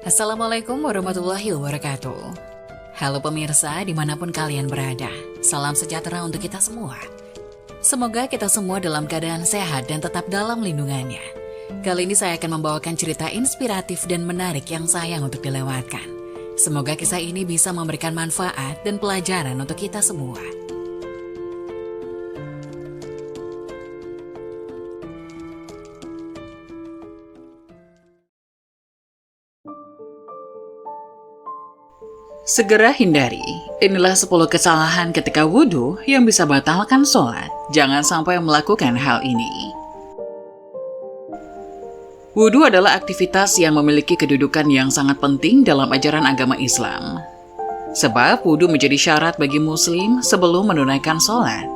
Assalamualaikum warahmatullahi wabarakatuh. Halo pemirsa dimanapun kalian berada, salam sejahtera untuk kita semua. Semoga kita semua dalam keadaan sehat dan tetap dalam lindungannya. Kali ini saya akan membawakan cerita inspiratif dan menarik yang sayang untuk dilewatkan. Semoga kisah ini bisa memberikan manfaat dan pelajaran untuk kita semua. Segera hindari. Inilah 10 kesalahan ketika wudhu yang bisa batalkan sholat. Jangan sampai melakukan hal ini. Wudhu adalah aktivitas yang memiliki kedudukan yang sangat penting dalam ajaran agama Islam. Sebab wudhu menjadi syarat bagi muslim sebelum menunaikan sholat.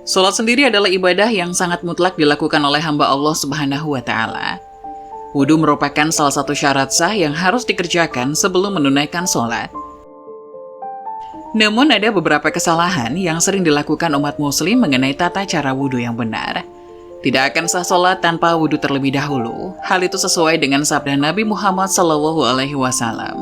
Sholat sendiri adalah ibadah yang sangat mutlak dilakukan oleh hamba Allah Subhanahu wa Ta'ala. Wudhu merupakan salah satu syarat sah yang harus dikerjakan sebelum menunaikan sholat. Namun ada beberapa kesalahan yang sering dilakukan umat muslim mengenai tata cara wudhu yang benar. Tidak akan sah sholat tanpa wudhu terlebih dahulu. Hal itu sesuai dengan sabda Nabi Muhammad SAW.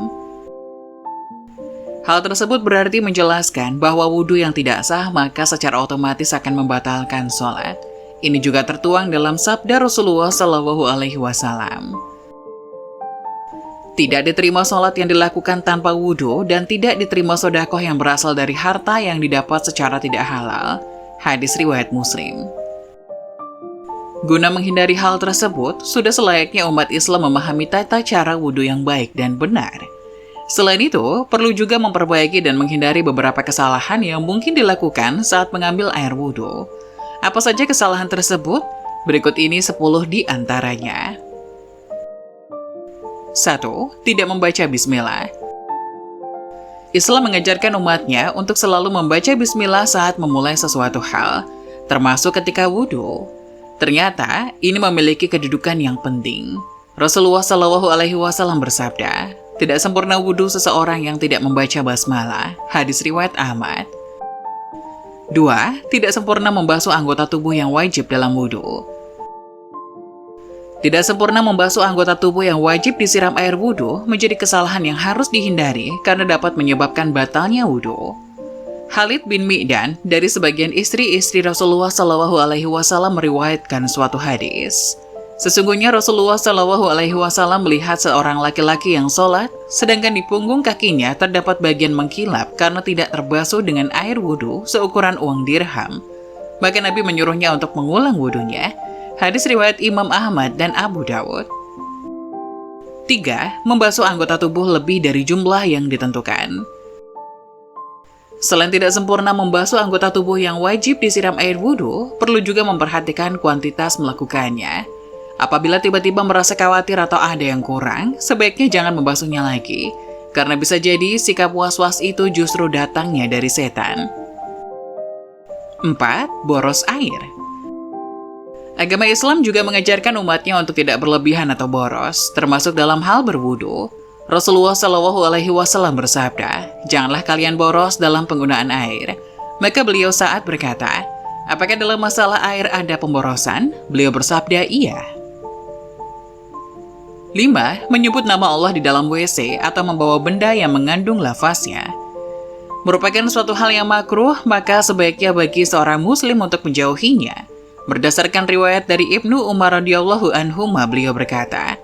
Hal tersebut berarti menjelaskan bahwa wudhu yang tidak sah maka secara otomatis akan membatalkan sholat. Ini juga tertuang dalam sabda Rasulullah SAW. Tidak diterima sholat yang dilakukan tanpa wudhu dan tidak diterima sedekah yang berasal dari harta yang didapat secara tidak halal. Hadis riwayat Muslim. Guna menghindari hal tersebut, sudah selayaknya umat Islam memahami tata cara wudhu yang baik dan benar. Selain itu, perlu juga memperbaiki dan menghindari beberapa kesalahan yang mungkin dilakukan saat mengambil air wudhu. Apa saja kesalahan tersebut? Berikut ini 10 di antaranya. 1. Tidak membaca bismillah. Islam mengajarkan umatnya untuk selalu membaca bismillah saat memulai sesuatu hal, termasuk ketika wudhu. Ternyata, ini memiliki kedudukan yang penting. Rasulullah SAW bersabda, tidak sempurna wudhu seseorang yang tidak membaca basmalah. Hadis riwayat Ahmad. 2. Tidak sempurna membasuh anggota tubuh yang wajib dalam wudhu. Tidak sempurna membasuh anggota tubuh yang wajib disiram air wudhu menjadi kesalahan yang harus dihindari karena dapat menyebabkan batalnya wudhu. Khalid bin Mi'dan dari sebagian istri-istri Rasulullah SAW meriwayatkan suatu hadis. Sesungguhnya Rasulullah SAW melihat seorang laki-laki yang sholat, sedangkan di punggung kakinya terdapat bagian mengkilap karena tidak terbasuh dengan air wudhu seukuran uang dirham. Maka Nabi menyuruhnya untuk mengulang wudhunya. Hadis riwayat Imam Ahmad dan Abu Dawud. 3. Membasuh anggota tubuh lebih dari jumlah yang ditentukan. Selain tidak sempurna membasuh anggota tubuh yang wajib disiram air wudhu, perlu juga memperhatikan kuantitas melakukannya. Apabila tiba-tiba merasa khawatir atau ada yang kurang, sebaiknya jangan membasuhnya lagi, karena bisa jadi sikap was-was itu justru datangnya dari setan. 4. Boros air. Agama Islam juga mengajarkan umatnya untuk tidak berlebihan atau boros, termasuk dalam hal berwudu. Rasulullah SAW bersabda, janganlah kalian boros dalam penggunaan air. Maka beliau saat berkata, apakah dalam masalah air ada pemborosan? Beliau bersabda, iya. 5. Menyebut nama Allah di dalam WC atau membawa benda yang mengandung lafaznya. Merupakan suatu hal yang makruh, maka sebaiknya bagi seorang muslim untuk menjauhinya. Berdasarkan riwayat dari Ibnu Umar radhiyallahu anhuma, beliau berkata,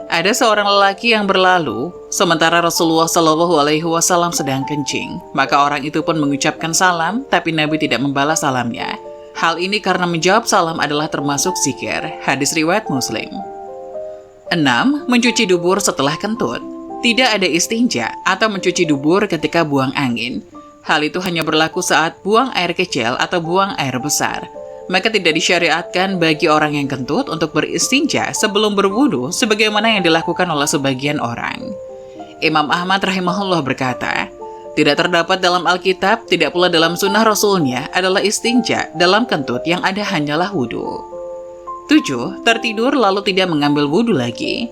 ada seorang lelaki yang berlalu, sementara Rasulullah SAW sedang kencing. Maka orang itu pun mengucapkan salam, tapi Nabi tidak membalas salamnya. Hal ini karena menjawab salam adalah termasuk zikir. Hadis riwayat Muslim. 6. Mencuci dubur setelah kentut. Tidak ada istinja atau mencuci dubur ketika buang angin. Hal itu hanya berlaku saat buang air kecil atau buang air besar. Maka tidak disyariatkan bagi orang yang kentut untuk beristinja sebelum berwudu sebagaimana yang dilakukan oleh sebagian orang. Imam Ahmad rahimahullah berkata, tidak terdapat dalam Alkitab, tidak pula dalam sunnah Rasulnya adalah istinja dalam kentut yang ada hanyalah wudu. 7. Tertidur lalu tidak mengambil wudhu lagi.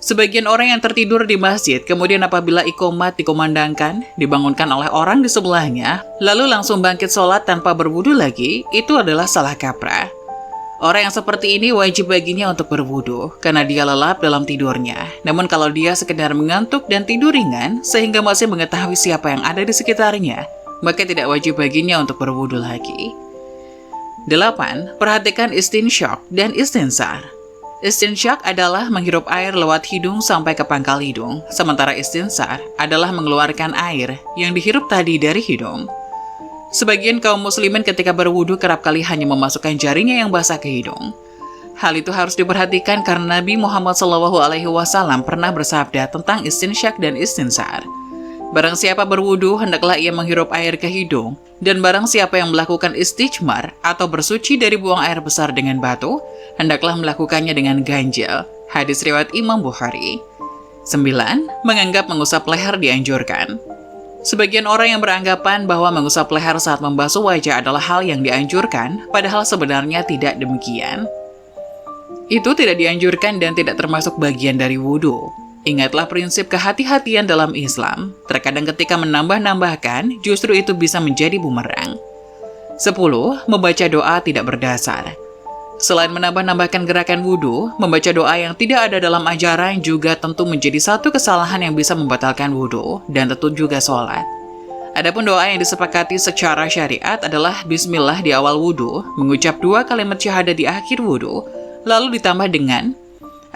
Sebagian orang yang tertidur di masjid, kemudian apabila iqomat dikumandangkan, dibangunkan oleh orang di sebelahnya, lalu langsung bangkit sholat tanpa berwudhu lagi, itu adalah salah kaprah. Orang yang seperti ini wajib baginya untuk berwudu karena dia lelap dalam tidurnya. Namun kalau dia sekedar mengantuk dan tidur ringan sehingga masih mengetahui siapa yang ada di sekitarnya, maka tidak wajib baginya untuk berwudu lagi. 8. Perhatikan istinsyak dan istinsar. Istinsyak adalah menghirup air lewat hidung sampai ke pangkal hidung, sementara istinsar adalah mengeluarkan air yang dihirup tadi dari hidung. Sebagian kaum muslimin ketika berwudu kerap kali hanya memasukkan jarinya yang basah ke hidung. Hal itu harus diperhatikan karena Nabi Muhammad SAW pernah bersabda tentang istinsyak dan istinsar. Barang siapa berwudu, hendaklah ia menghirup air ke hidung, dan barang siapa yang melakukan istijmar atau bersuci dari buang air besar dengan batu, hendaklah melakukannya dengan ganjil. Hadis riwayat Imam Bukhari. 9. Menganggap mengusap leher dianjurkan. Sebagian orang yang beranggapan bahwa mengusap leher saat membasuh wajah adalah hal yang dianjurkan, padahal sebenarnya tidak demikian. Itu tidak dianjurkan dan tidak termasuk bagian dari wudhu. Ingatlah prinsip kehati-hatian dalam Islam. Terkadang ketika menambah-nambahkan, justru itu bisa menjadi bumerang. 10. Membaca doa tidak berdasar. Selain menambah-nambahkan gerakan wudhu, membaca doa yang tidak ada dalam ajaran juga tentu menjadi satu kesalahan yang bisa membatalkan wudhu, dan tentu juga sholat. Adapun doa yang disepakati secara syariat adalah Bismillah di awal wudhu, mengucap 2 kalimat syahadat di akhir wudhu, lalu ditambah dengan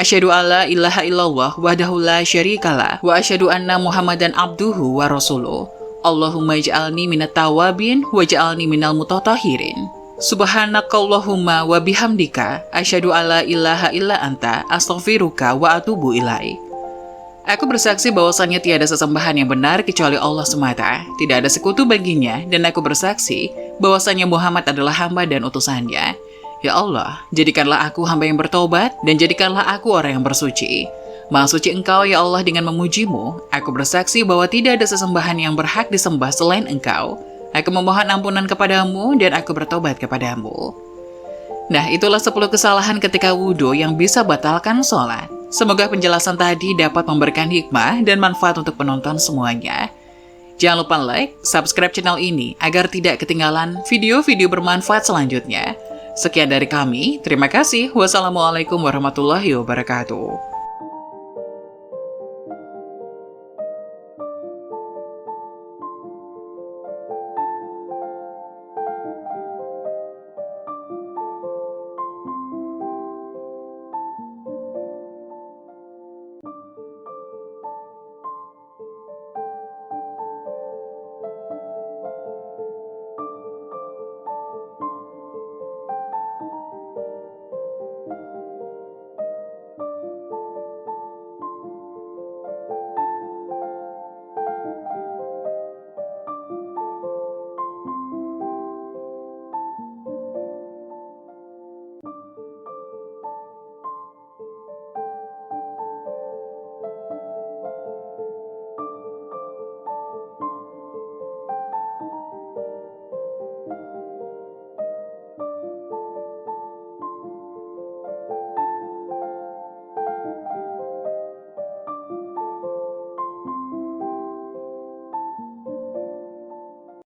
Asyhadu alla ilaha illallah wahdahu la syarikalah wa asyhadu anna Muhammadan abduhu wa rasuluh. Allahumma ij'alni minat tawabin waj'alni minal mutatahhirin. Subhanakallahumma wa bihamdika asyhadu alla ilaha illa anta astaghfiruka wa atubu ilaik. Aku bersaksi bahwasannya tiada sesembahan yang benar kecuali Allah semata, tidak ada sekutu baginya, dan aku bersaksi bahwasannya Muhammad adalah hamba dan utusannya. Ya Allah, jadikanlah aku hamba yang bertobat, dan jadikanlah aku orang yang bersuci. Maha suci Engkau ya Allah dengan memujimu, aku bersaksi bahwa tidak ada sesembahan yang berhak disembah selain Engkau. Aku memohon ampunan kepadamu dan aku bertobat kepadamu. Nah, itulah 10 kesalahan ketika wudhu yang bisa batalkan sholat. Semoga penjelasan tadi dapat memberikan hikmah dan manfaat untuk penonton semuanya. Jangan lupa like, subscribe channel ini agar tidak ketinggalan video-video bermanfaat selanjutnya. Sekian dari kami, terima kasih. Wassalamualaikum warahmatullahi wabarakatuh.